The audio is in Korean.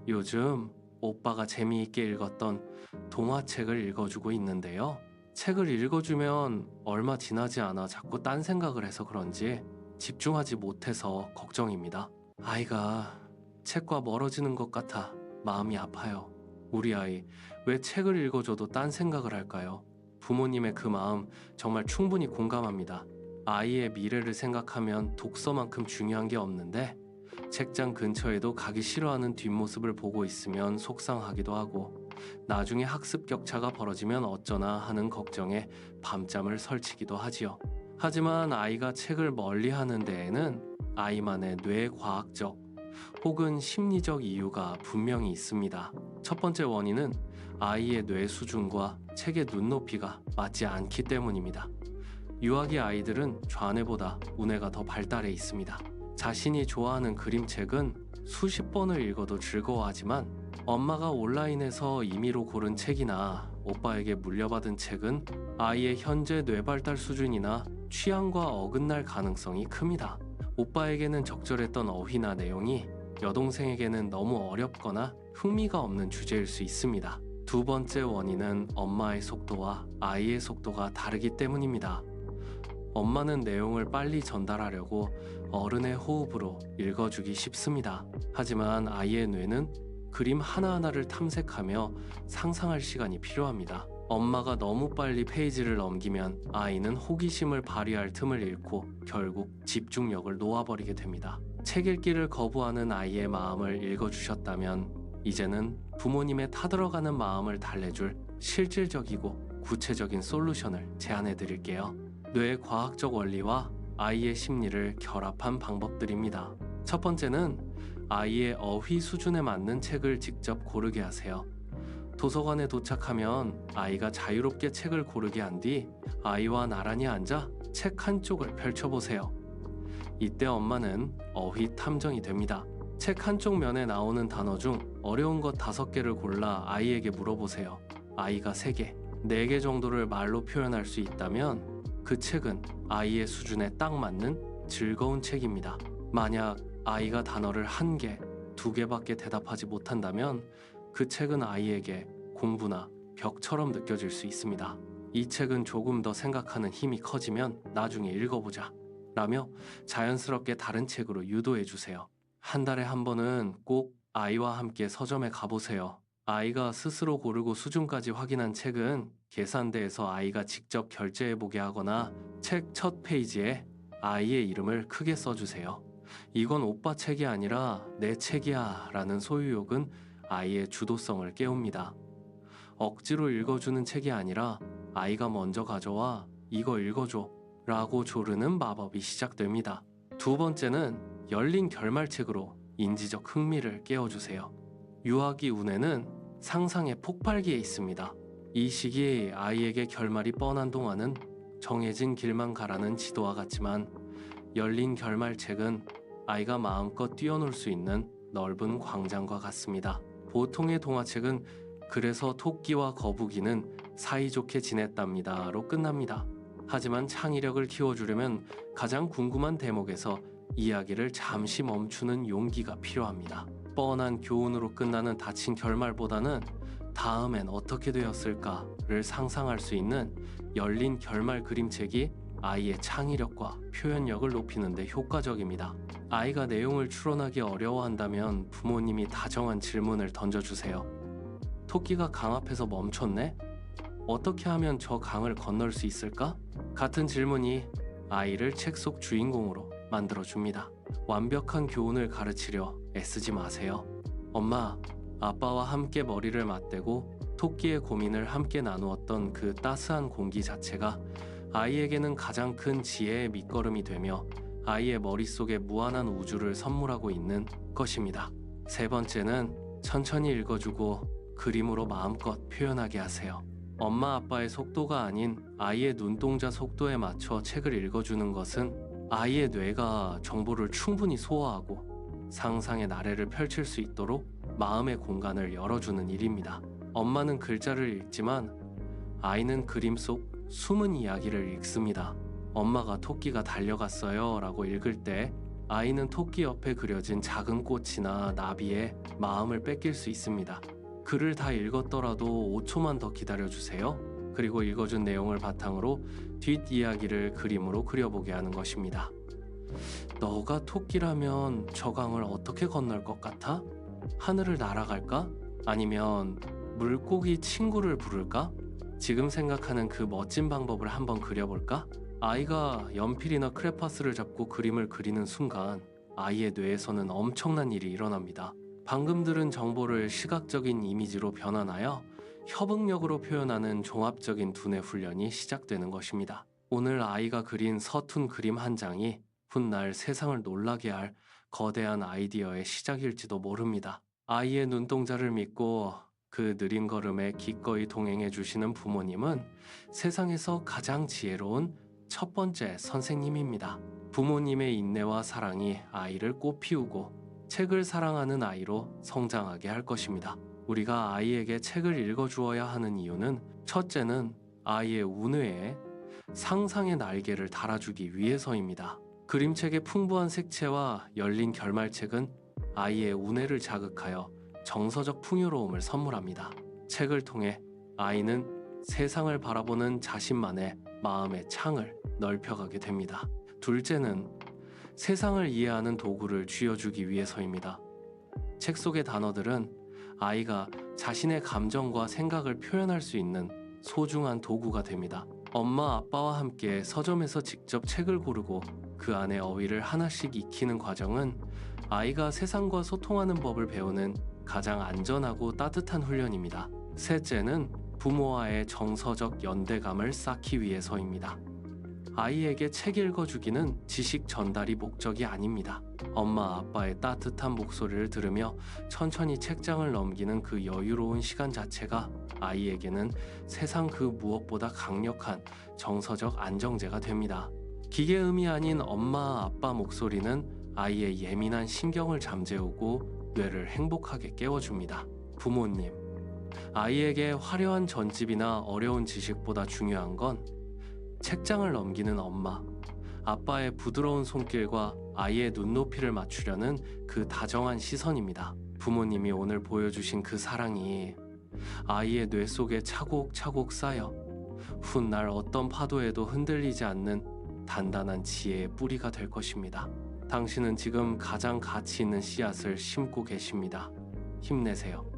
요즘 오빠가 재미있게 읽었던 동화책을 읽어주고 있는데요. 책을 읽어주면 얼마 지나지 않아 자꾸 딴 생각을 해서 그런지 집중하지 못해서 걱정입니다. 아이가 책과 멀어지는 것 같아 마음이 아파요. 우리 아이, 왜 책을 읽어줘도 딴 생각을 할까요? 부모님의 그 마음 정말 충분히 공감합니다. 아이의 미래를 생각하면 독서만큼 중요한 게 없는데 책장 근처에도 가기 싫어하는 뒷모습을 보고 있으면 속상하기도 하고 나중에 학습 격차가 벌어지면 어쩌나 하는 걱정에 밤잠을 설치기도 하지요. 하지만 아이가 책을 멀리하는 데에는 아이만의 뇌과학적 혹은 심리적 이유가 분명히 있습니다. 첫 번째 원인은 아이의 뇌 수준과 책의 눈높이가 맞지 않기 때문입니다. 유아기 아이들은 좌뇌보다 우뇌가 더 발달해 있습니다. 자신이 좋아하는 그림책은 수십 번을 읽어도 즐거워하지만 엄마가 온라인에서 임의로 고른 책이나 오빠에게 물려받은 책은 아이의 현재 뇌발달 수준이나 취향과 어긋날 가능성이 큽니다. 오빠에게는 적절했던 어휘나 내용이 여동생에게는 너무 어렵거나 흥미가 없는 주제일 수 있습니다. 두 번째 원인은 엄마의 속도와 아이의 속도가 다르기 때문입니다. 엄마는 내용을 빨리 전달하려고 어른의 호흡으로 읽어주기 쉽습니다. 하지만 아이의 뇌는 그림 하나하나를 탐색하며 상상할 시간이 필요합니다. 엄마가 너무 빨리 페이지를 넘기면 아이는 호기심을 발휘할 틈을 잃고 결국 집중력을 놓아버리게 됩니다. 책 읽기를 거부하는 아이의 마음을 읽어주셨다면 이제는 부모님의 타들어가는 마음을 달래줄 실질적이고 구체적인 솔루션을 제안해 드릴게요. 뇌의 과학적 원리와 아이의 심리를 결합한 방법들입니다. 첫 번째는 아이의 어휘 수준에 맞는 책을 직접 고르게 하세요. 도서관에 도착하면 아이가 자유롭게 책을 고르게 한 뒤 아이와 나란히 앉아 책 한쪽을 펼쳐보세요. 이때 엄마는 어휘 탐정이 됩니다. 책 한쪽 면에 나오는 단어 중 어려운 것 5개를 골라 아이에게 물어보세요. 아이가 3개, 4개 정도를 말로 표현할 수 있다면 그 책은 아이의 수준에 딱 맞는 즐거운 책입니다. 만약 아이가 단어를 1개, 2개밖에 대답하지 못한다면 그 책은 아이에게 공부나 벽처럼 느껴질 수 있습니다. 이 책은 조금 더 생각하는 힘이 커지면 나중에 읽어보자 라며 자연스럽게 다른 책으로 유도해 주세요. 한 달에 한 번은 꼭 아이와 함께 서점에 가보세요. 아이가 스스로 고르고 수준까지 확인한 책은 계산대에서 아이가 직접 결제해보게 하거나 책 첫 페이지에 아이의 이름을 크게 써주세요. 이건 오빠 책이 아니라 내 책이야 라는 소유욕은 아이의 주도성을 깨웁니다. 억지로 읽어주는 책이 아니라 아이가 먼저 가져와 이거 읽어줘 라고 조르는 마법이 시작됩니다. 두 번째는 열린 결말책으로 인지적 흥미를 깨워주세요. 유아기 우뇌는 상상의 폭발기에 있습니다. 이 시기에 아이에게 결말이 뻔한 동화는 정해진 길만 가라는 지도와 같지만 열린 결말책은 아이가 마음껏 뛰어놀 수 있는 넓은 광장과 같습니다. 보통의 동화책은 그래서 토끼와 거북이는 사이좋게 지냈답니다로 끝납니다. 하지만 창의력을 키워주려면 가장 궁금한 대목에서 이야기를 잠시 멈추는 용기가 필요합니다. 뻔한 교훈으로 끝나는 닫힌 결말보다는 다음엔 어떻게 되었을까를 상상할 수 있는 열린 결말 그림책이 아이의 창의력과 표현력을 높이는 데 효과적입니다. 아이가 내용을 추론하기 어려워한다면 부모님이 다정한 질문을 던져주세요. 토끼가 강 앞에서 멈췄네? 어떻게 하면 저 강을 건널 수 있을까? 같은 질문이 아이를 책 속 주인공으로 만들어줍니다. 완벽한 교훈을 가르치려 애쓰지 마세요. 엄마, 아빠와 함께 머리를 맞대고 토끼의 고민을 함께 나누었던 그 따스한 공기 자체가 아이에게는 가장 큰 지혜의 밑거름이 되며 아이의 머릿속에 무한한 우주를 선물하고 있는 것입니다. 세 번째는 천천히 읽어주고 그림으로 마음껏 표현하게 하세요. 엄마 아빠의 속도가 아닌 아이의 눈동자 속도에 맞춰 책을 읽어주는 것은 아이의 뇌가 정보를 충분히 소화하고 상상의 나래를 펼칠 수 있도록 마음의 공간을 열어주는 일입니다. 엄마는 글자를 읽지만 아이는 그림 속 숨은 이야기를 읽습니다. 엄마가 토끼가 달려갔어요 라고 읽을 때 아이는 토끼 옆에 그려진 작은 꽃이나 나비에 마음을 뺏길 수 있습니다. 글을 다 읽었더라도 5초만 더 기다려주세요. 그리고 읽어준 내용을 바탕으로 뒷이야기를 그림으로 그려보게 하는 것입니다. 너가 토끼라면 저 강을 어떻게 건널 것 같아? 하늘을 날아갈까? 아니면 물고기 친구를 부를까? 지금 생각하는 그 멋진 방법을 한번 그려볼까? 아이가 연필이나 크레파스를 잡고 그림을 그리는 순간 아이의 뇌에서는 엄청난 일이 일어납니다. 방금 들은 정보를 시각적인 이미지로 변환하여 협응력으로 표현하는 종합적인 두뇌 훈련이 시작되는 것입니다. 오늘 아이가 그린 서툰 그림 한 장이 훗날 세상을 놀라게 할 거대한 아이디어의 시작일지도 모릅니다. 아이의 눈동자를 믿고 그 느린 걸음에 기꺼이 동행해 주시는 부모님은 세상에서 가장 지혜로운 첫 번째 선생님입니다. 부모님의 인내와 사랑이 아이를 꽃피우고 책을 사랑하는 아이로 성장하게 할 것입니다. 우리가 아이에게 책을 읽어주어야 하는 이유는 첫째는 아이의 우뇌에 상상의 날개를 달아주기 위해서입니다. 그림책의 풍부한 색채와 열린 결말책은 아이의 우뇌를 자극하여 정서적 풍요로움을 선물합니다. 책을 통해 아이는 세상을 바라보는 자신만의 마음의 창을 넓혀가게 됩니다. 둘째는 세상을 이해하는 도구를 쥐어주기 위해서입니다. 책 속의 단어들은 아이가 자신의 감정과 생각을 표현할 수 있는 소중한 도구가 됩니다. 엄마, 아빠와 함께 서점에서 직접 책을 고르고 그 안에 어휘를 하나씩 익히는 과정은 아이가 세상과 소통하는 법을 배우는 가장 안전하고 따뜻한 훈련입니다. 셋째는 부모와의 정서적 연대감을 쌓기 위해서입니다. 아이에게 책 읽어주기는 지식 전달이 목적이 아닙니다. 엄마, 아빠의 따뜻한 목소리를 들으며 천천히 책장을 넘기는 그 여유로운 시간 자체가 아이에게는 세상 그 무엇보다 강력한 정서적 안정제가 됩니다. 기계음이 아닌 엄마, 아빠 목소리는 아이의 예민한 신경을 잠재우고 뇌를 행복하게 깨워줍니다. 부모님, 아이에게 화려한 전집이나 어려운 지식보다 중요한 건 책장을 넘기는 엄마, 아빠의 부드러운 손길과 아이의 눈높이를 맞추려는 그 다정한 시선입니다. 부모님이 오늘 보여주신 그 사랑이 아이의 뇌 속에 차곡차곡 쌓여 훗날 어떤 파도에도 흔들리지 않는 단단한 지혜의 뿌리가 될 것입니다. 당신은 지금 가장 가치 있는 씨앗을 심고 계십니다. 힘내세요.